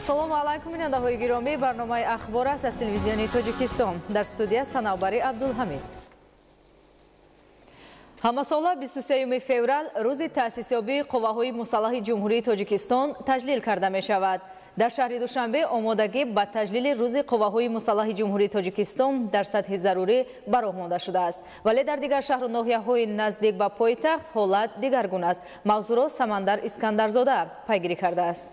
ассалому алайкум бинандаҳои гиромӣ, барномаи ахбор аст аз телевизиони Тоҷикистон. Дар студия Санавбари Абдулҳамид. ҳамасола 23 феврал рӯзи таъсисёбии қувваҳои мусаллаҳи ҷумҳурии Тоҷикистон таҷлил карда мешавад. дар шаҳри Душанбе омодагӣ ба таҷлили рӯзи қувваҳои мусаллаҳи ҷумҳурии Тоҷикистон дар сатҳи зарурӣ бароҳ монда шудааст, вале дар дигар шаҳру ноҳияҳои наздик ба пойтахт ҳолат дигаргун аст. мавзӯъро Самандар Искандарзода пайгирӣ кардааст.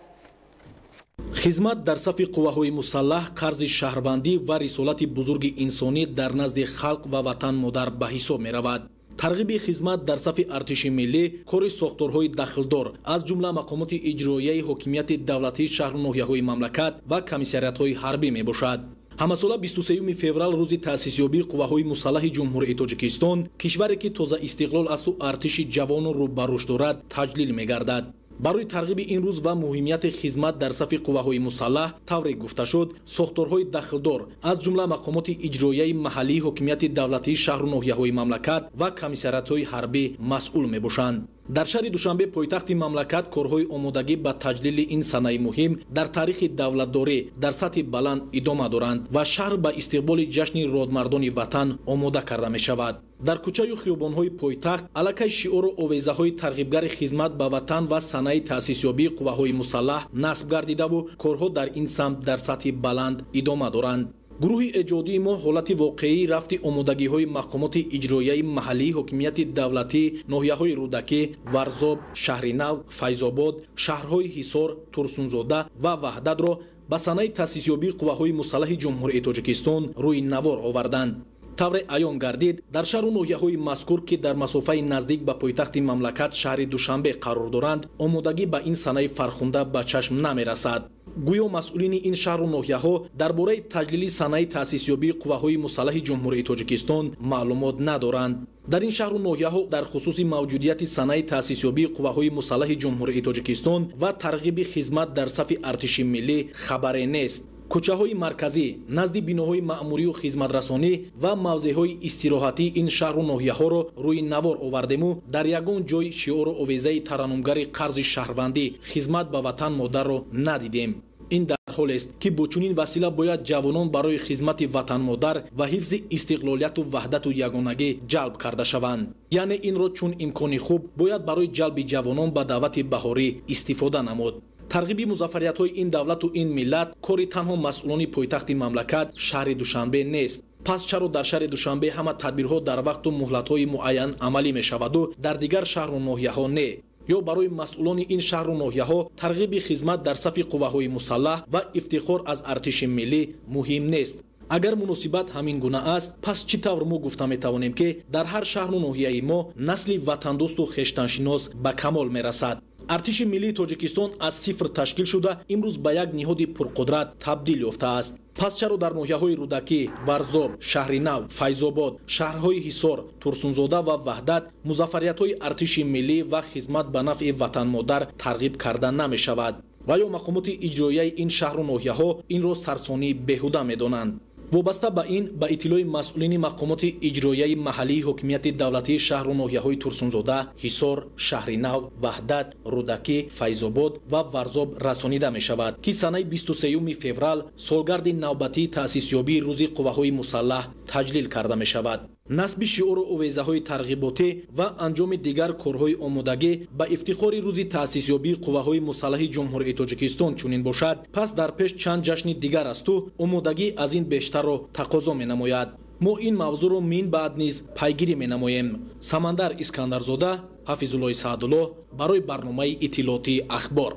хизмат дар сафи қувваҳои мусаллаҳ қарзи шаҳрвандӣ ва рисолати бузурги инсонӣ дар назди халқ ва ватан модар ба ҳисоб меравад. тарғиби хизмат дар сафи артиши миллӣ кори сохторҳои дахлдор аз ҷумла мақомоти иҷроияи ҳокимияти давлатии шаҳру ноҳияҳои мамлакат ва комиссариятҳои ҳарбӣ мебошад. ҳамасола 23 феврал рӯзи таъсисёбии қувваҳои мусаллаҳи ҷумҳурии Тоҷикистон, кишваре ки тоза истиқлол асту артиши ҷавону рӯ ба рушд дорад, таҷлил мегардад. барои тарғиби ин рӯз ва муҳимияти хизмат дар сафи қувваҳои мусаллаҳ тавре гуфта шуд, сохторҳои дахлдор аз ҷумла мақомоти иҷроияи маҳаллии ҳокимияти давлатии шаҳру ноҳияҳои мамлакат ва комиссариятҳои ҳарбӣ масъул мебошанд. дар шаҳри Душанбе, пойтахти мамлакат, корҳои омодагӣ ба таҷлили ин санаи муҳим дар таърихи давлатдорӣ дар сатҳи баланд идома доранд ва шаҳр ба истиқболи ҷашни родмардони ватан омода карда мешавад. дар кӯчаю хиёбонҳои пойтахт аллакай шиору овезаҳои тарғибгари хизмат ба ватан ва санаи таъсисёбии қувваҳои мусаллаҳ насб гардидаву корҳо дар ин самт дар сатҳи баланд идома доранд. гурӯҳи эҷодии мо ҳолати воқеии рафти омодагиҳои мақомоти иҷроияи маҳаллии ҳокимияти давлатии ноҳияҳои рӯдакӣ, варзоб, шаҳри нав, файзобод, шаҳрҳои ҳисор, турсунзода ва ваҳдатро ба санаи таъсисёбии қувваҳои мусаллаҳи ҷумҳурии Тоҷикистон рӯи навор оварданд. тавре аён гардид, дар шаҳру ноҳияҳои мазкур, ки дар масофаи наздик ба пойтахти мамлакат шаҳри Душанбе қарор доранд, омодагӣ ба ин санаи фархунда ба чашм намерасад. гӯё масъулини ин шаҳру ноҳияҳо дар бораи таҷлили санаи таъсисёбии қувваҳои мусаллаҳи ҷумҳурии Тоҷикистон маълумот надоранд. дар ин шаҳру ноҳияҳо дар хусуси мавҷудияти санаи таъсисёбии қувваҳои мусаллаҳи ҷумҳурии Тоҷикистон ва тарғиби хизмат дар сафи артиши миллӣ хабаре нест. кӯчаҳои марказӣ, назди биноҳои маъмурию хизматрасонӣ ва мавзеъҳои истироҳатии ин шаҳру ноҳияҳоро рӯи навор овардему дар ягон ҷой шиору овезаи тараннумгари қарзи шаҳрвандӣ хизмат ба ватан модарро надидем. ин дар ҳолест ки бо чунин васила бояд ҷавонон барои хизмати ватан модар ва ҳифзи истиқлолияту ваҳдату ягонагӣ ҷалб карда шаванд. яъне инро чун имкони хуб бояд барои ҷалби ҷавонон ба даъвати баҳорӣ истифода намуд. тарғиби музаффариятҳои ин давлату ин миллат кори танҳо масъулони пойтахти мамлакат шаҳри Душанбе нест. пас чаро дар шаҳри Душанбе ҳама тадбирҳо дар вақту муҳлатҳои муайян амалӣ мешаваду дар дигар шаҳру ноҳияҳо не? ё барои масъулони ин шаҳру ноҳияҳо тарғиби хизмат дар сафи қувваҳои мусаллаҳ ва ифтихор аз артиши миллӣ муҳим нест? агар муносибат ҳамин гуна аст, пас чӣ тавр мо гуфта метавонем ки дар ҳар шаҳру ноҳияи мо насли ватандӯсту хештаншинос ба камол мерасад? артиши миллии Тоҷикистон аз сифр ташкил шуда имрӯз ба як ниҳоди пурқудрат табдил ёфтааст. пас чаро дар ноҳияҳои рӯдакӣ, варзоб, шаҳри нав, файзобод, шаҳрҳои ҳисор, турсунзода ва ваҳдат музаффариятҳои артиши миллӣ ва хизмат ба нафъи ватанмодар тарғиб карда намешавад? ва ё мақомоти иҷроияи ин шаҳру ноҳияҳо инро сарсонӣ беҳуда медонанд? вобаста ба ин, ба иттилои масъулини мақомоти иҷроияи маҳаллии ҳокимияти давлатии шаҳру ноҳияҳои Турсунзода, ҳисор, шаҳри нав, ваҳдат, рӯдакӣ, файзобод ва варзоб расонида мешавад ки санаи 23 феврал солгарди навбатии таъсисёбии рӯзи қувваҳои мусаллаҳ таҷлил карда мешавад. насби шиору овезаҳои тарғиботӣ ва анҷоми дигар корҳои омодагӣ ба ифтихори рӯзи таъсисёбии қувваҳои мусаллаҳи ҷумҳурии Тоҷикистон чунин бошад, пас дар пеш чанд ҷашни дигар асту омодагӣ аз ин бештарро тақозо менамояд. мо ин мавзӯъро мин баъд низ пайгирӣ менамоем. Самандар Искандарзода, Ҳафизуллои Саъдулло барои барномаи иттилоотии ахбор.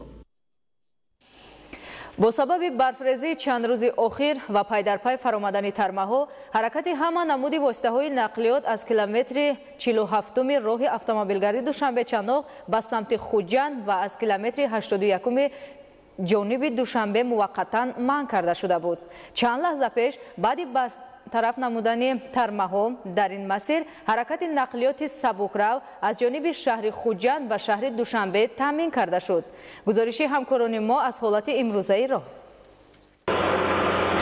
бо сабаби барфрезии чанд рӯзи охир ва пайдарпай фаромадани тармаҳо, ҳаракати ҳама намуди воситаҳои нақлиёт аз километри 47-уми роҳи автомобилгарди Душанбе-Чаноғ ба самти Хуҷанд ва аз километри 81-уми ҷониби Душанбе муваққатан манъ карда шуда буд. чанд лаҳза пеш баъди тараф намудани тармаҳо дар ин масир ҳаракати нақлиёти сабукрав аз ҷониби шаҳри Хуҷанд ба шаҳри Душанбе таъмин карда шуд. гузориши ҳамкорони мо аз ҳолати имрӯзаи роҳ.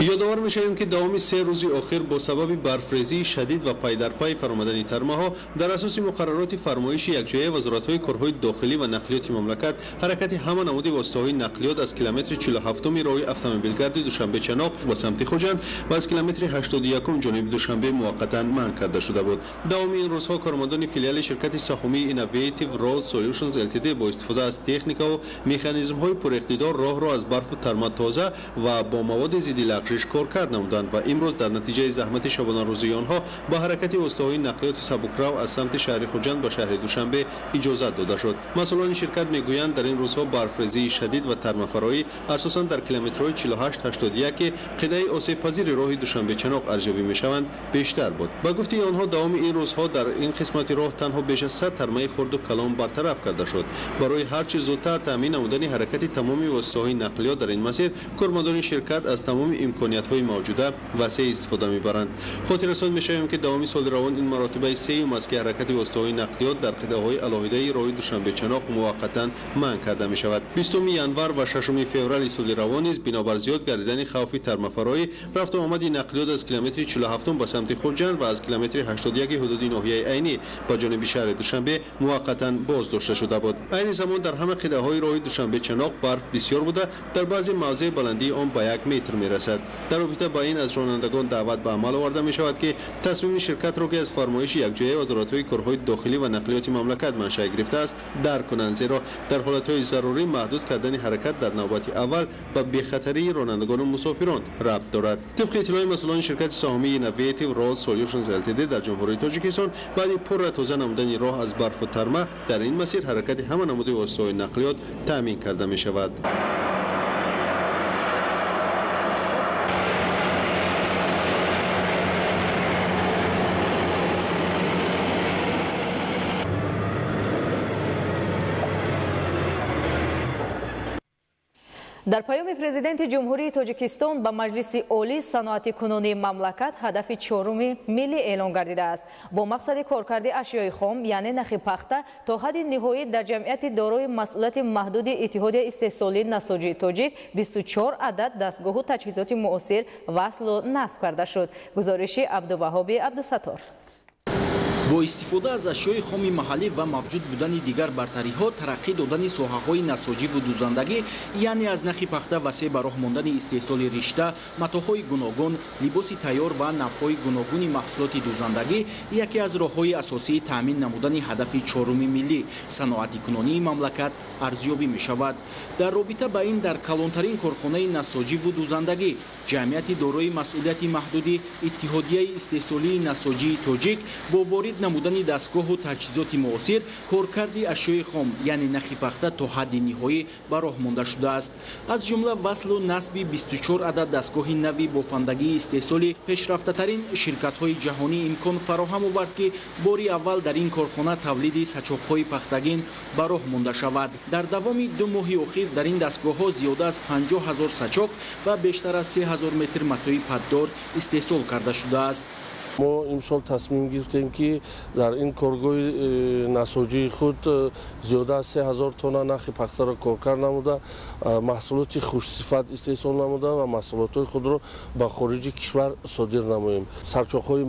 یادآور می‌شویم که داوم 3 روز اخیر با سبب برفریزی شدید و پای در پای فرآمدن ترمه‌ها در اساس مقررات فرمایش یکجایی وزارت‌های کارهای داخلی و نقلیات مملکت حرکت همه نمود واسطه‌های نقلیات از کیلومتر 47 راه اتومبیلگرد دوشنبه چناق به سمت خوجند و از کیلومتر 81 جانب دوشنبه موقتا منع کرده شده بود. داوم این روزها کارمندان فیلیال شرکت سهامی اینوویتیو رود سولوشنز LTD با استفاده از تکنیک و مکانیزم‌های پراقتدار راه را از برف و ترمه تازه و با مواد ضد لغزش کار کرد نمودند و امروز در نتیجه زحمت شبانه روزی آنها با حرکت واسطه‌های نقلیات سبکرو از سمت شهر خوجند به شهر دوشنبه اجازه داده شد. مسئولان شرکت میگویند در این روزها برفریزی شدید و ترمه‌فرایی اساساً در کیلومترهای 48-81 که قطعه آسیب‌پذیر راه دوشنبه چناق ارزیابی می‌شوند بیشتر بود. با گفته آنها داوم این روزها در این قسمت راه تنها بیش از 100 ترمه خرد و کلان برطرف کرده شد. برای هر چه زودتر تامین نمودن حرکت تمامی واسطه‌های نقلیات در این مسیر کارمندان شرکت از تمام امکانیت‌های موجوده وسیع استفاده می‌برند. خاطررسان می‌شویم که داوم سال روان این مراتبه سوم است که حرکت واسطه‌های نقلیات در قطعه‌های علاهیده راه دوشنبه چناق موقتاً منع کرده می‌شود. 20 ینور و 6 فوریه سال روان نیز بنابر زیاد گردیدن خوف ترمه‌فرایی رفت و آمد نقلیات از کیلومتر 47 به سمت خوجند و از کیلومتر 81 حدود ناحیه عینی با جانب شهر دوشنبه موقتاً بازداشته شده بود. این زمان در همه قطعه‌های راه دوشنبه چناق برف بسیار بوده، در بعضی مواضع بلندی آن به 1 متر می‌رسد. در رابطه با این از رانندگان دعوت به عمل آورده می‌شود که تصمیم شرکت را که از فرمایش یکجایی وزارت‌های کارهای داخلی و نقلیات مملکت منشأ گرفته است درک کنند، زیرا در حالت‌های ضروری محدود کردن حرکت در نوبت اول به بی‌خطری رانندگان و مسافران ربط دارد. طبق اطلاع مسئولان شرکت سهامی اینوویتیو رود سولوشنز LTD در جمهوری تاجیکستان بعد پر تازه نمودن راه از برف و ترمه در این مسیر حرکت همه نمود واسطه‌های نقلیات تامین کرده می‌شود. در پیام پرزیدنت جمهوری تاجیکستان به مجلس عالی صنعت کنونی مملکت هدف 4 ملی اعلان گردیده است با مقصد کارکرد اشیای خام یعنی نخ پخته تا حد نهایی در جمعیت دارای مسئولیت محدود اتحادیه استحصالی نساجی تاجیک 24 عدد دستگاه و تجهیزات معاصر وصل و نصب کرده شد. گزارش عبدالوهاب عبدالستار. با استفاده از اشیای خام محلی و موجود بودن دیگر برتری‌ها ترقی دادن ساحه‌های نساجی و دوزندگی یعنی از نخ پخته وسیع به راه ماندن استحصال رشته، متاح‌های گوناگون، لباس تیار و نوع‌های گوناگون محصولات دوزندگی یکی از راه‌های اساسی تامین نمودن هدف 4 ملی صنعت کنونی مملکت ارزیابی می‌شود. در رابطه با این در کلانترین کارخانه نساجی و دوزندگی جمعیت دارای مسئولیت محدود اتحادیه استحصالی نساجی تاجیک با وارد نمودن دستگاه و تجهیزات معاصر کارکرد اشیای خام یعنی نخ پخته تا حد نهایی به راه مانده شده است. از جمله وصل و نصب 24 عدد دستگاه نوی بافندگی استحصالی پیشرفته‌ترین شرکت‌های جهانی امکان فراهم آورد که باری اول در این کارخانه تولید سچاق‌های پختگین به راه مانده شود. در دوام 2 ماه اخیر در این دستگاه‌ها زیاده از 50,000 سچاق و بیشتر از 3000 متر متاع پددار استحصال کرده شده است. ما امسال تصمیم گرفتیم که در این کارگاه نساجی خود زیاده از 3000 تن نخ پخته را کارکرد نموده، محصولات خوش صفت استحصال نموده و محصولات خود را به خارج کشور صادر نماییم. سرچاق‌های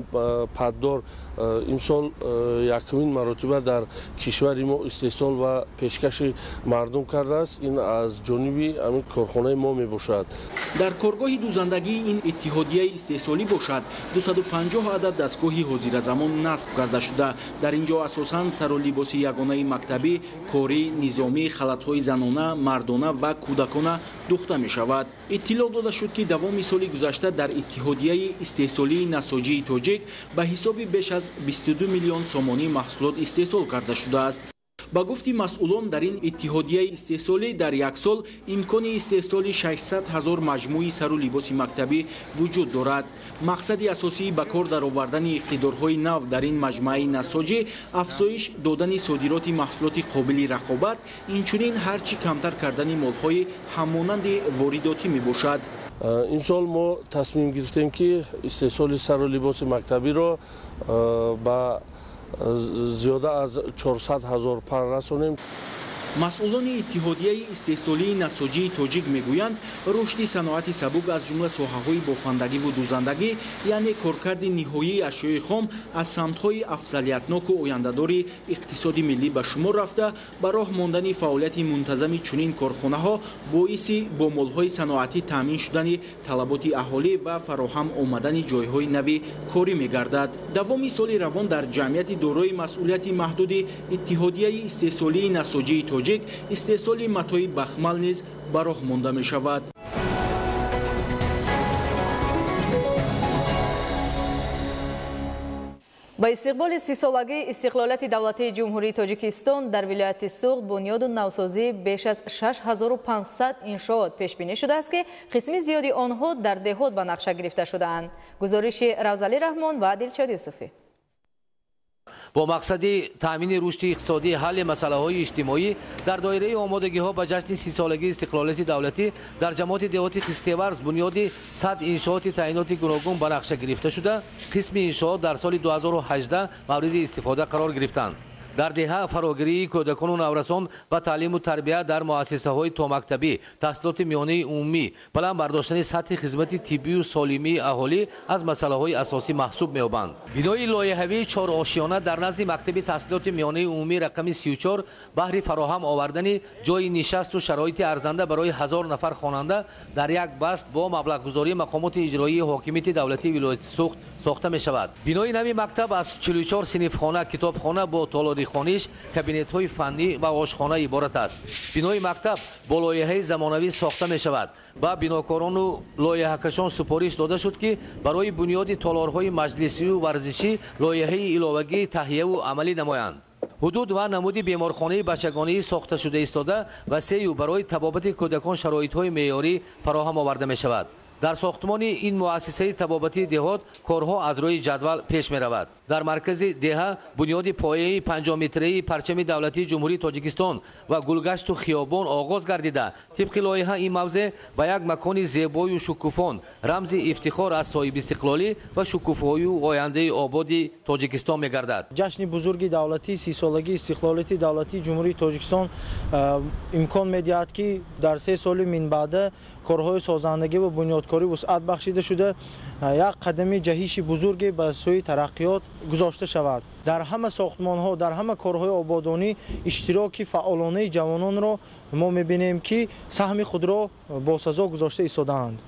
پددار امسال یکمین مرتبه در کشور ما استحصال و پیشکش مردم کرده است. این از جانب همین کارخانه ما می باشد. در کارگاه دوزندگی این اتحادیه استحصالی باشد 250 عدد دستگاه حاضر زمان نصب کرده شده. در اینجا اساساً سر و لباس یگانه مکتبی، کاری، نظامی، خلط‌های زنانه، مردانه و کودکانه دوخته می شود. اطلاع داده شد که دوام سال گذشته در اتحادیه استحصالی نساجی تاجیک به حساب بیش از 22 میلیون سامانی محصولات استحصال کرده شده است. با گفته مسئولان در این اتحادیه استحصالی در یک سال امکان استحصال 600,000 مجموعه سر و لباس مکتبی وجود دارد. مقصد اساسی به کار درآوردن اقتدارهای نو در این مجموعه نساجی افزایش دادن صادرات محصولات قابل رقابت، اینچنین هرچی کمتر کردن مالهای همانند وارداتی می باشد. این سال ما تصمیم گرفتیم که استحصال سر و لباس مکتبی را با زیاده از 400,000 پر رسانیم. масъулони иттиҳодияи истеҳсолии насоҷии тоҷик мегӯянд, рушди саноати сабук аз ҷумла соҳаҳои бофандагиву дузандагӣ, яъне коркарди ниҳоии ашёи хом аз самтҳои афзалиятноку ояндадори иқтисоди миллӣ ба шумор рафта, ба роҳ мондани фаъолияти мунтазами чунин корхонаҳо боиси бо молҳои саноатӣ таъмин шудани талаботи аҳолӣ ва фароҳам омадани ҷойҳои нави корӣ мегардад. Давоми соли равон дар ҷамъияти дорои масъулияти маҳдуди иттиҳодияи истеҳсолии насоҷии тоҷик истеҳсоли матои бахмал низ ба роҳ монда мешавад. با استقبال 30 سالگی استقلالیت دولتی جمهوری تاجیکستان در ولایت سوغد بنیاد و نوسازی بیش از 6500 انشاءات پیش بینی شده است که قسم زیادی آنها در دهات به نقشه گرفته شده‌اند. گزارش روزعلی رحمان و دلشاد یوسفی. با مقصد تامین رشد اقتصادی حل مسائل اجتماعی در دایره آمادگی‌ها به جشن 30 سالگی استقلالیت دولتی در جماعت دهاتی خستیورز بنیاد 100 انشاءات تعیینات گوناگون به نقشه گرفته شده. قسم انشاءات در سال 2018 مورد استفاده قرار گرفتند. در دهه فراگیری کودکان و نورسان و تعلیم و تربیت در مؤسسه‌های تا مکتبی، تحصیلات میانه عمومی، بلند برداشتن سطح خدمات طبی و سالمی اهالی از مسائل اساسی محسوب می‌یابند. بنای لایحه‌ای 4 آشیانه در نزد مکتب تحصیلات میانه عمومی رقم 34 بهره فراهم آوردن جای نشست و شرایط ارزنده برای 1000 نفر خواننده در یک بست با مبلغ‌گذاری مقامات اجرایی حاکمیت دولتی ولایت سوخت ساخته می‌شود. بنای نوی مکتب از 44 صنفخانه، کتابخانه با تالاری خانش، کابینت‌های فنی و آشخانه عبارت است. بنای مکتب با لایحه زمانوی ساخته می‌شود و بناکاران و لایحه‌کشان سپارش داده شد که برای بنیاد تالارهای مجلسی و ورزشی لایحه علاوه‌ای تهیه و عملی نمایند. حدود و نمود بیمارخانه بچگانه ساخته شده ایستاده و سه برای طبابت کودکان شرایط‌های معیاری فراهم آورده می‌شود. در ساختمان این مؤسسه طبابتی دهات کارها از روی جدول پیش می رود. در مرکز دهه بنیاد پایه 5 متری پرچم دولتی جمهوری تاجیکستان و گلگشت و خیابان آغاز گردیده. طبق لایحه این موضع به یک مکان زیبای و شکوفان رمز افتخار از صاحب استقلالی و شکوفه‌های آینده آباد تاجیکستان می گردد. جشن بزرگ دولتی 30 سالگی استقلالیت دولتی جمهوری تاجیکستان امکان می‌دهد که در 3 سال من بعد کارهای سازندگی و بنیادکاری وسعت بخشیده شده یک قدم جهش بزرگی به سوی ترقیات گذاشته شود. در همه ساختمان‌ها، در همه کارهای آبادانی اشتراک فعالانه جوانان را ما می‌بینیم که سهم خود را با سزا گذاشته ایستاده‌اند.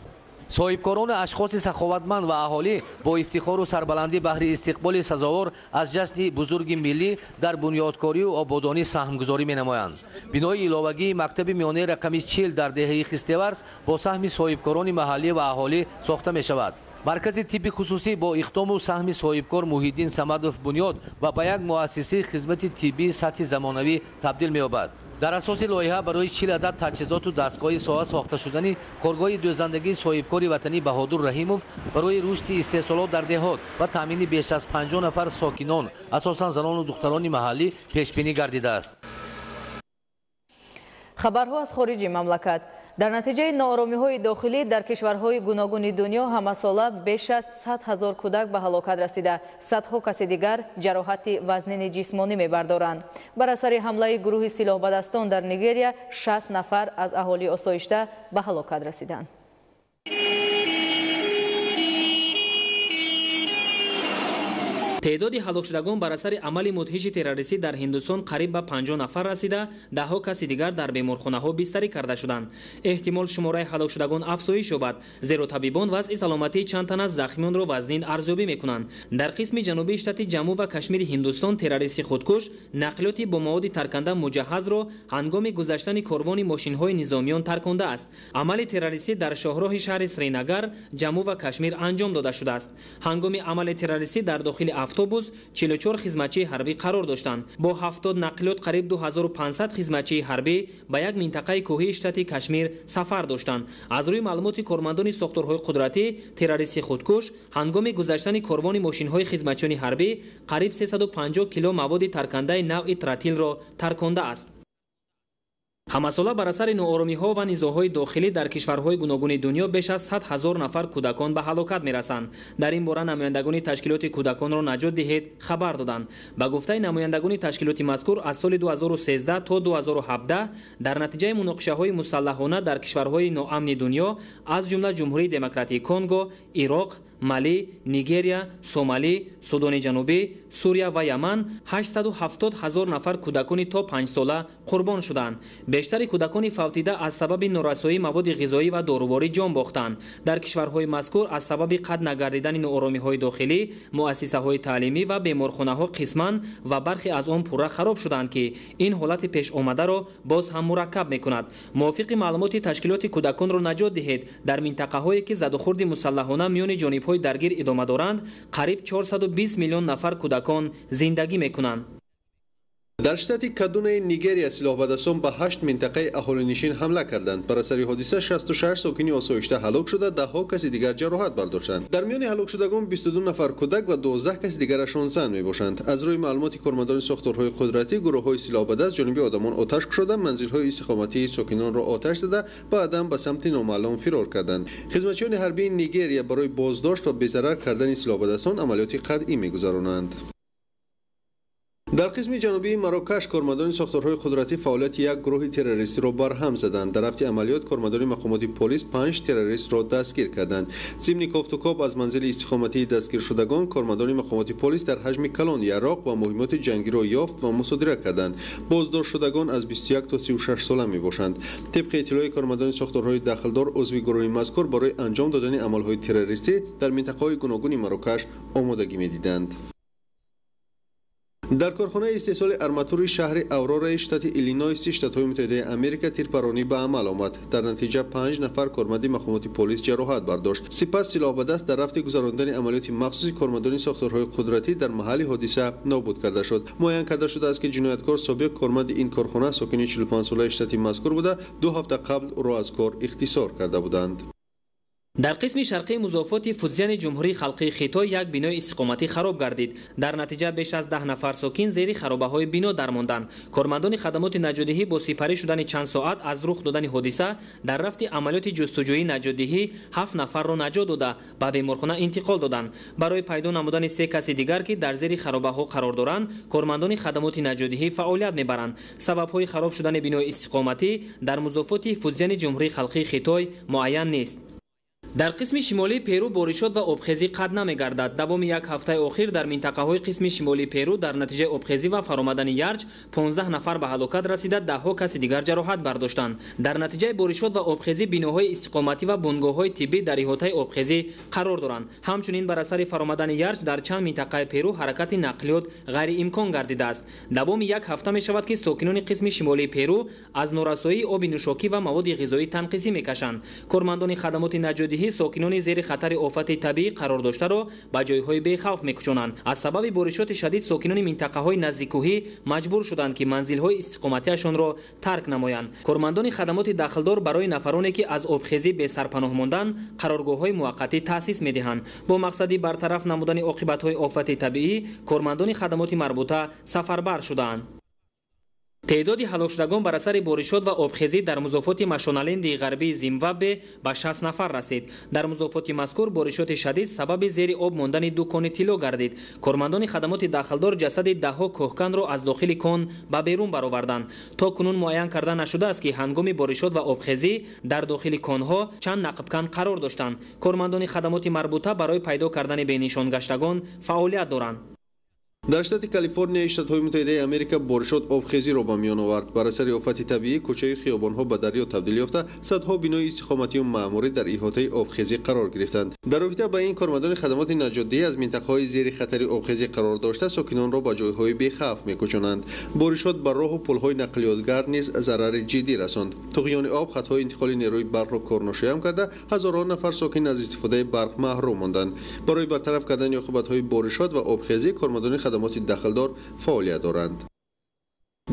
صاحبکاران اشخاص سخاوتمند و اهالی با افتخار و سربلندی بهره استقبال سزاوار از جشن بزرگ ملی در بنیادکاری و آبادانی سهمگذاری می‌نمایند. بنای علاوه‌ای مکتب میانه رقم 40 در دهه خستیورز با سهم صاحبکاران محلی و اهالی ساخته می‌شود. مرکز طب خصوصی با اقدام و سهم صاحبکار محیدین صمدوف بنیاد و به یک مؤسسه خدمت طبی سطح زمانوی تبدیل می‌یابد. در اساس لایحه برای 40 عدد تجهیزات و دستگاه ساعت ساخته شدن کارگاه دوزندگی صاحبکار وطنی بهادر رحیموف برای رشد استحصالات در دهات و تامین بیش از 50 نفر ساکنان اساساً زنان و دختران محلی پیش بینی گردیده است. خبرها از خارج مملکت. در نتیجه ناآرامی‌های داخلی در کشورهای گوناگون دنیا همساله بیش از 100,000 کودک به هلاکت رسیده، صدها کس دیگر جراحت وزنین جسمانی می‌بردارند. بر اثر حمله گروه سلاح‌بدستان در نیگریا 60 نفر از اهالی آسایشته به هلاکت رسیدند. تعداد هلاکشدگان بر اثر عمل مدهش تروریستی در هندوستان قریب به 50 نفر رسیده، دهها کس دیگر در بیمارخانه‌ها بستری کرده شدند. احتمال شماره هلاکشدگان افزایش یابد، زیرا طبیبان وضع سلامتی چند تن از زخمیان را وزنین ارزیابی می‌کنند. در قسم جنوبی شتات جموں و کشمیر هندوستان تروریست خودکش نقلیات با مواد ترکننده مجهز را هنگام گذشتن کاروان ماشین‌های نظامیان ترکانده است. عمل تروریستی در شاهراه شهر سرینگر، جموں و کشمیر انجام داده شده است. هنگام عمل تروریستی در داخل اتوبوس 44 خدمتچی حربی قرار داشتند. با 70 نقلیات قریب 2500 خدمتچی حربی به یک منطقه کوهی شتات کشمیر سفر داشتند. از روی معلومات کارمندان ساختارهای قدرتی، تروریست خودکش هنگام گذشتن کاروان ماشین‌های خدمتچیان حربی قریب 350 کیلو مواد ترکننده نوع تراتیل را ترکانده است. ҳамасола бар асари нооромиҳо ва низоъҳои дохилӣ дар кишварҳои гуногуни дунё беш аз 100 000 нафар кӯдакон ба ҳалокат мерасанд. Дар ин бора намояндагони ташкилоти кӯдаконро наҷот диҳед хабар доданд. Ба гуфтаи намояндагони ташкилоти мазкур аз соли 2013 то 2017 дар натиҷаи муноқишаҳои мусаллаҳона дар кишварҳои ноамни дунё аз ҷумла ҷумҳурии демократии Конго, Ироқ, Мали, Нигерия, Сомали, Судони Ҷанубӣ, Сурия ва Яман 870 000 нафар кӯдакони то 5 сола қурбон шуданд. бештари кӯдакони фавтида аз сабаби норасоии маводи ғизоӣ ва доруворӣ ҷон бохтанд. Дар кишварҳои мазкур аз сабаби қад нагардидани нооромиҳои дохилӣ, муассисаҳои таълимӣ ва беморхонаҳо қисман ва бархе аз он пурра хароб шуданд ки ин ҳолати пешомадаро боз ҳам мураккаб мекунад. мувофиқи маълумоти ташкилоти кӯдаконро наҷот диҳед, дар минтақаҳое ки задухурди мусаллаҳона миёни ҷонибҳои даргир идома доранд, қариб 420 миллион нафар кӯдакон зиндагӣ мекунанд. дар штати Кадунаи Нигерия силоҳбадасон ба 8 минтақаи аҳолинишин ҳамла карданд. Бар асари ҳодиса 66 сокини осоишта ҳалок шуда, даҳҳо каси дигар ҷароҳат бардоштанд. дар миёни ҳалокшудагон 22 нафар кӯдак ва 12 каси дигарашон зан мебошанд. аз рӯи маълумоти кормандони сохторҳои қудратӣ, гурӯҳҳои силоҳбадаст ҷониби одамон оташ кушода, манзилҳои истиқоматии сокинонро оташ зада, баъдан ба самти номаълум фирор карданд. хизматчиёни ҳарбии Нигерия барои боздошт ва безарар кардани силоҳбадасон амалиёти қатъӣ мегузаронанд. дар қисми ҷанубии Марокаш кормандони сохторҳои қудратӣ фаъолияти як гурӯҳи террористиро барҳам заданд. дар рафти амалиёт кормандони мақомоти полис 5 террористро дастгир карданд. зимни кофтукоп аз манзили истихоматии дастгиршудагон кормандони мақомоти полис дар ҳаҷми калон яроқ ва муҳимоти ҷангиро ёфт ва мусодира карданд. боздоштшудагон аз 21 то 36 сола мебошанд. тибқи иттилои кормандони сохторҳои дахлдор, узви гурӯҳи мазкур барои анҷом додани амалҳои террористӣ дар минтақаҳои гуногуни Марокаш омодагӣ медиданд. дар корхонаи истеҳсоли арматури шаҳри Аврораи штати Иллинойси Штатҳои Муттаҳидаи Америка тирпаронӣ ба амал омад. дар натиҷа 5 нафар корманди мақомоти полис ҷароҳат бардошт. сипас силоҳбадаст дар рафти гузарондани амалиёти махсуси кормандони сохторҳои қудратӣ дар маҳалли ҳодиса нобуд карда шуд. муайян карда шудааст ки ҷинояткор собиқ корманди ин корхона сокини 45-солаи штати мазкур буда 2 ҳафта қабл ӯро аз кор ихтисор карда буданд. дар қисми шарқии музофоти Фудзияни ҷумҳурии халқии Хитой як бинои истиқоматӣ хароб гардид. дар натиҷа беш аз 10 нафар сокин зери харобаҳои бино дармонданд. кормандони хадамоти наҷотдиҳӣ бо сипарӣ шудани чанд соат аз рух додани ҳодиса дар рафти амалиёти ҷустуҷӯии наҷотдиҳӣ 7 нафарро наҷот дода ба беморхона интиқол доданд. барои пайдо намудани 3 каси дигар ки дар зери харобаҳо қарор доранд, кормандони хадамоти наҷотдиҳӣ фаъолият мебаранд. сабабҳои хароб шудани бинои истиқоматӣ дар музофоти Фудзияни ҷумҳурии халқии Хитой муайян нест. дар қисми шимолии Перу боришот ва обхезӣ қатъ намегардад. давоми як ҳафтаи охир дар минтақаҳои қисми шимолии Перу дар натиҷаи обхезӣ ва фаромадани ярҷ 15 нафар ба ҳалокат расида, даҳҳо каси дигар ҷароҳат бардоштанд. дар натиҷаи боришот ва обхезӣ биноҳои истиқоматӣ ва бунгоҳҳои тиббӣ дар иҳотаи обхезӣ қарор доранд. ҳамчунин бар асари фаромадани ярҷ дар чанд минтақаи Перу ҳаракати нақлиёт ғайриимкон гардидааст. давоми як ҳафта мешавад ки сокинони қисми шимолии Перу аз норасоии оби нӯшокӣ ва маводи ғизоӣ танқисӣ мекашанд. кормандони хадамоти наҷотдиҳӣ сокинони зери хатари офати табиӣ қарор доштаро ба ҷойҳои бехавф мекушонанд. аз сабаби боришоти шадид сокинони минтақаҳои наздиккӯҳӣ маҷбур шуданд ки манзилҳои истиқоматиашонро тарк намоянд. кормандони хадамоти дахлдор барои нафароне ки аз обхезӣ бесарпаноҳ монданд қароргоҳҳои муваққатӣ таъсис медиҳанд. бо мақсади бартараф намудани оқибатҳои офати табиӣ кормандони хадамоти марбута сафарбар шудаанд. تعداد هلاک شدگان بر اثر بارشات و آبخیزی در مضافات مشونالند غربی زیمبابوه به 60 نفر رسید. در مضافات مذکور بارشات شدید سبب زیر آب ماندن دو کان طلا گردید. کارمندان خدمات داخلدار جسد دهها کوهکن را از داخل کان به بیرون برآوردند. تا کنون معین کرده نشده است که هنگام بارشات و آبخیزی در داخل کانها چند نقب کن قرار داشتند. کارمندان خدمات مربوطه برای پیدا کردن بینشان گشتگان فعالیت دارند. در شتات کالیفرنیا شتات‌های متحده آمریکا بارشات آبخیزی را به میان آورد. بر اثر آفت طبیعی کوچه خیابان‌ها به دریا تبدیل یافته، صدها بنای استخامتی و معماری در احاطه آبخیزی قرار گرفتند. در رابطه با این کارمندان خدمات نجات‌دهی از منطقه‌های زیر خطر آبخیزی قرار داشته ساکنان را به جای‌های بی‌خوف می‌کشانند. بارشات بر راه و پل‌های نقلیاتگر نیز ضرر جدی رساند. طغیان آب خط‌های انتقال نیروی برق را کارناشیان کرده، هزاران نفر ساکن از استفاده برق محروم ماندند. برای برطرف کردن عاقبت‌های بارشات و آبخیزی کارمندان خدمات داخلدار فعالیت دارند.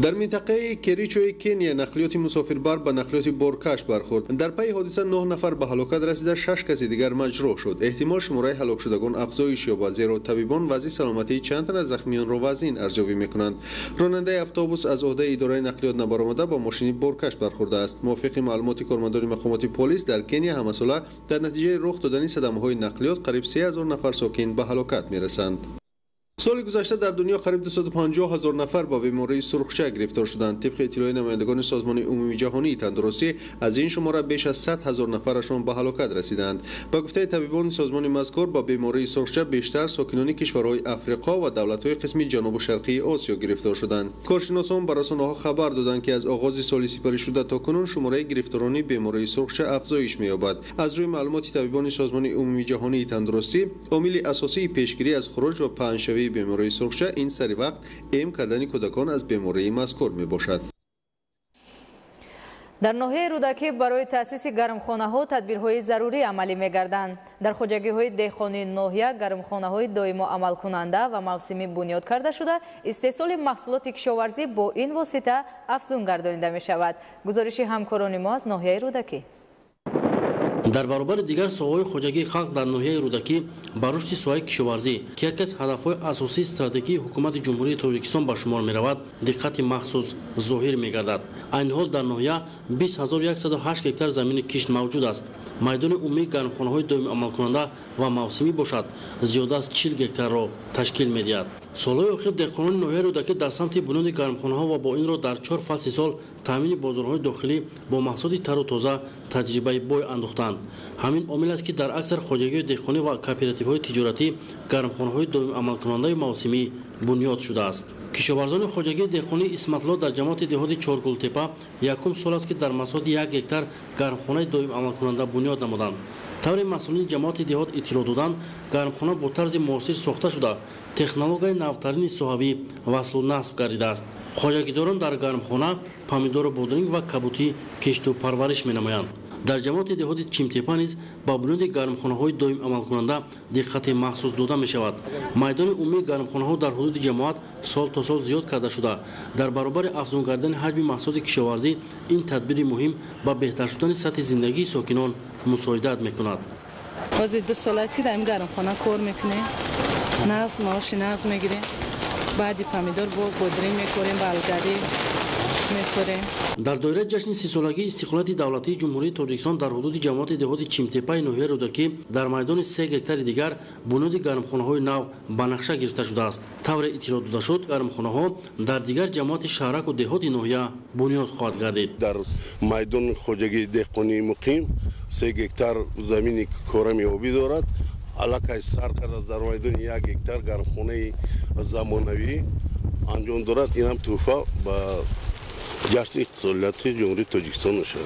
در منطقه کریچوی کنیا نقلیات مسافربر به نقلیات بارکش برخورد. در پی حادثه 9 نفر به هلاکت رسیده، 6 کس دیگر مجروح شد. احتمال شماره هلاک شدگان افزایش یابد، زیرا طبیبان وضع سلامتی چند تن از زخمیان را وزین ارزیابی میکنند. راننده اتوبوس از عهده اداره نقلیات نبرآمده با ماشین بارکش برخورده است. موافق معلومات کارمندان مقامات پلیس، در کنیا همساله در نتیجه رخ دادن صدمه‌های نقلیات قریب 3000 نفر ساکن به هلاکت میرسند. سال گذشته در دنیا قریب 250,000 نفر با بیماری سرخچه گرفتار شدند. طبق اطلاع نمایندگان سازمان عمومی جهانی تندرستی، از این شماره بیش از 100,000 نفرشان به هلاکت رسیدند. با گفته طبیبان سازمان مذکور، با بیماری سرخچه بیشتر ساکنان کشورهای افریقا و دولت‌های قسم جنوب و شرقی آسیا گرفتار شدند. کارشناسان به رسانه‌ها خبر دادند که از آغاز سال سپری شده تا کنون شماره گرفتاران بیماری سرخچه افزایش می‌یابد. از روی معلومات طبیبان سازمان عمومی جهانی تندرستی، عامل اساسی پیشگیری از خروج و پنه‌شوی بیماری سرخچه این سری وقت اعم کردن کودکان از بیماری مذکور می باشد. در ناحیه رودکی برای تأسیس گرمخانه‌ها تدبیرهای ضروری عملی می‌گردند. در خواجگی‌های دهقانی ناحیه گرمخانه‌های دائمی عمل کننده و موسمی بنیاد کرده شده، استحصال محصولات کشاورزی با این واسطه افزون گردانیده می‌شود. گزارش همکاران ما از ناحیه رودکی. در برابر دیگر سوهای خواجگی خلق در ناحیه رودکی با رشد سوهای کشاورزی که یکی از هدف‌های اساسی استراتژی حکومت جمهوری تاجیکستان به شمار می‌رود، دقت مخصوص ظاهر می‌گردد. این حال در ناحیه 20108 هکتار زمین کشت موجود است. میدان عمومی گرمخانه‌های دائمی عمل کننده و موسمی باشد، زیاده از 40 هکتار را تشکیل می‌دهد. سالهای اخیر دهقانان ناحیه رودکی در سمت بنیاد گرمخانه‌ها و با این را در 4 فصل سال تامین بازارهای داخلی با محصولات تر و تازه تجربه بوی انداختند. همین عامل است که در اکثر خواجگی‌های دهقانی و کооپراتیوهای تجارتی گرمخانه‌های دائمی عمل کننده موسمی بنیاد شده است. کشاورزان خواجگی دهقانی اسمت الله در جماعت دهات چهارگلتپه یکم سال است که در مساحت 1 هکتار گرمخانه دائمی عمل کننده بنیاد نمودند. طور مسئولین جماعت دهات اطلاع دادند گرمخانه با طرز معاصر ساخته شده، تکنولوژی نوترین صحوی وصل و نصب گردیده است. خواجگیداران در گرمخانه پامیدور بودرینگ و کبوتی کشت و پرورش می‌نمایند. در جماعت دهات چیمتپه نیز با بنیاد گرمخانه‌های دائمی عمل کننده دقت مخصوص داده می‌شود. میدان عمومی گرمخانه‌ها در حدود جماعت سال تا سال زیاد کرده شده. در برابر افزون کردن حجم محصولات کشاورزی، این تدبیر مهم با بهتر شدن سطح زندگی ساکنان مساعدت می‌کند. باز 2 ساله که در این گرمخانه کار می‌کنیم، ناز معاش ناز می‌گیریم، بعد پامیدور بودرینگ می‌کنیم، بالگری می‌خوریم. در دایره جشن 30 سالگی استقلالات دولتی جمهوری تاجیکستان در حدود جماعت دهات چیمتپه ناحیه رودکی در میدان 3 هکتار دیگر بنیاد گرمخانه‌های نو به نقشه گرفته شده است. طور اطلاع داده شد گرمخانه‌ها در دیگر جماعت شهرک و دهات ناحیه بنیاد خواهد گردید. در میدان خواجگی دهقانی مقیم 3 هکتار زمین کورمی آبی دارد. علاقه سرکرد از در میدان 1 هکتار گرمخانه زمانوی انجام دارد. این هم تحفه به جشن اقتصادیات جمهوری تاجیکستان می‌شود.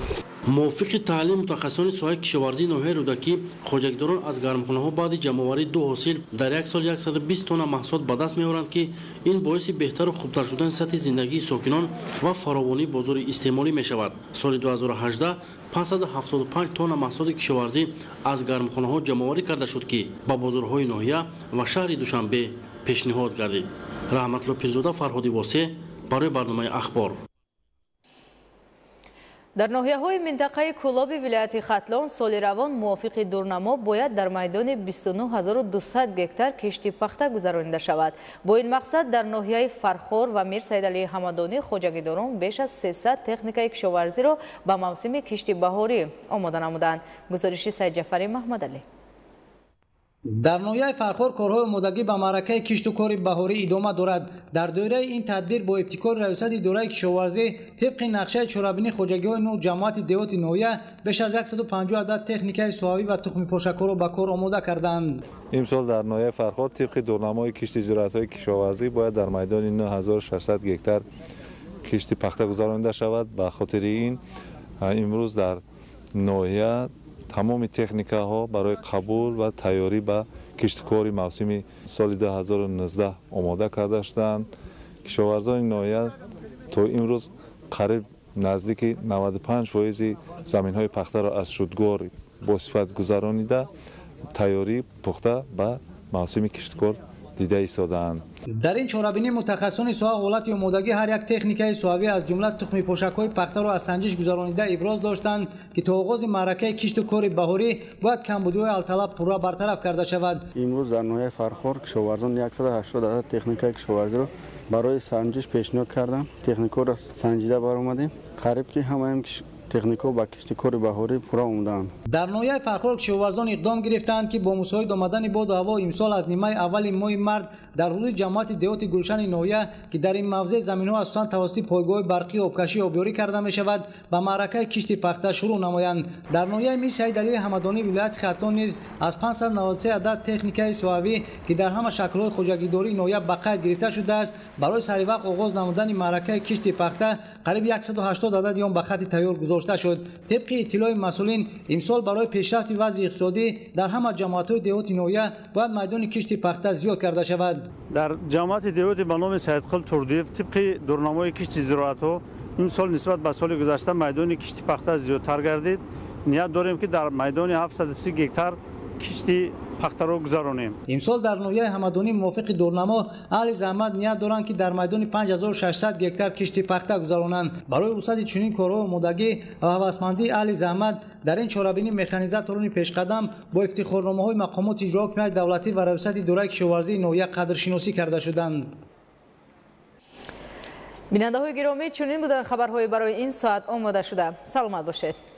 موافق تعلیم متخصصان ساحه کشاورزی ناحیه رودکی، خواجگیداران از گرمخانه‌ها بعد جمع‌آوری 2 حاصل در یک سال 120 تن محصول به دست می‌آورند که این باعث بهتر و خوبتر شدن سطح زندگی ساکنان و فراوانی بازار استعمالی می‌شود. سال 2018 575 تن محصول کشاورزی از گرمخانه‌ها جمع‌آوری کرده شد که با بازارهای ناحیه و شهر دوشنبه پیشنهاد گردید. رحمت‌الله پیرزاده، فرهادی واسع برای برنامه اخبار. در ناحیه‌های منطقه کولاب ولایت ختلان سال روان موافق دورنما باید در میدان 29200 هکتار کشتی پخته گذرانیده شود. با این مقصد در ناحیه فرخور و میر سیدعلی حمدانی خواجگیداران بیش از 300 تکنیک کشاورزی را به موسم کشتی بهاری آماده نمودند. گزارش سید جعفری محمدعلی. در ناحیه فرخور کارهای آمادگی به معرکه کشت و کار بهاری ادامه دارد. در دایره این تدبیر با ابتکار ریاست اداره کشاورزی طبق نقشه چهاربینی خواجگی‌های نو جماعت دهات ناحیه بیش از 150 عدد تکنیک صحوی و تخم پرشکر را به کار آماده کردند. امسال در ناحیه فرخور طبق دورنمای کشت زراعت‌های کشاورزی باید در میدان 9600 هکتار کشتی پخته گذرانیده شود. به خاطر این امروز در ناحیه تمام تکنیکا ها برای قبول و تیاری به کشتکاری موسمی سال 2019 آماده کرده شدند. کشاورزان ناحیه تا امروز قریب نزدیک 95% زمین های پخته را از شودگار با صفت گذرانیده تیاری پخته به موسم کشتکار دیده ایستادند. در این چاره‌بینی متخصصان سوها حالت آمادگی هر یک تکنیکای سوهاوی از جمله تخم پوشک‌های پخته را از سنجش گذرانیده ابراز داشتند که تا آغاز معرکه کشت و کار بهاری باید کمبودی‌های الطلب پورا برطرف کرده شود. امروز در ناحیه فرخار کشاورزان 180 عدد تکنیکای کشاورزی را برای سنجش پیشنهاد کردم. تکنیک‌ها را سنجیده برآمدیم. قریب که همه تکنیک‌ها با کشت کار بهاری پورا آمدند. در ناحیه فرخار کشاورزان اقدام گرفتند که با مساعد آمدن باد و هوا امسال از نیمه اول ماه مرد در حدود جماعت دهات گلشن ناحیه که در این موضع زمین‌ها اساساً توسط پایگاه برقی آبکشی آبیاری کرده می‌شود به معرکه کشت پخته شروع نمایند. در ناحیه میر سعید علی حمدانی ولایت خرطوم نیز از 593 عدد تکنیکای سوهاوی که در همه شکل‌های خوجگیداری ناحیه به قید گرفته شده است برای سریع آغاز نمودن معرکه کشت پخته قریب 180 عدد آن به خط تیار گذاشته شد. طبق اطلاع مسئولین امسال برای پیشرفت وضع اقتصادی در همه جماعت‌های دهات ناحیه باید میدان کشت پخته زیاد کرده شود. در جماعت دهات به نام سیدقل تردیف طبق دورنامه کشت زراعت‌ها این سال نسبت به سال گذشته میدان کشت پخته زیادتر گردید. نیت داریم که در میدان 730 گکتار کشتی پخته را گذرانیم. امسال در ناحیه حمدانی موافق دورنما اهل زحمت نیت دارند که در میدان 5600 گکتار کشتی پخته گذرانند. برای وسعت چنین کارها آمادگی و هوسمندی اهل زحمت در این چاره‌بینی مکانیزاتوران پیشقدم با افتخارنامه‌های مقامات اجرا حکومت دولتی و ریاست دوره کشاورزی ناحیه قدرشناسی کرده شدند. بیننده‌های گرامی، چنین بودند خبرهای برای این ساعت آماده شده. سلامت باشید.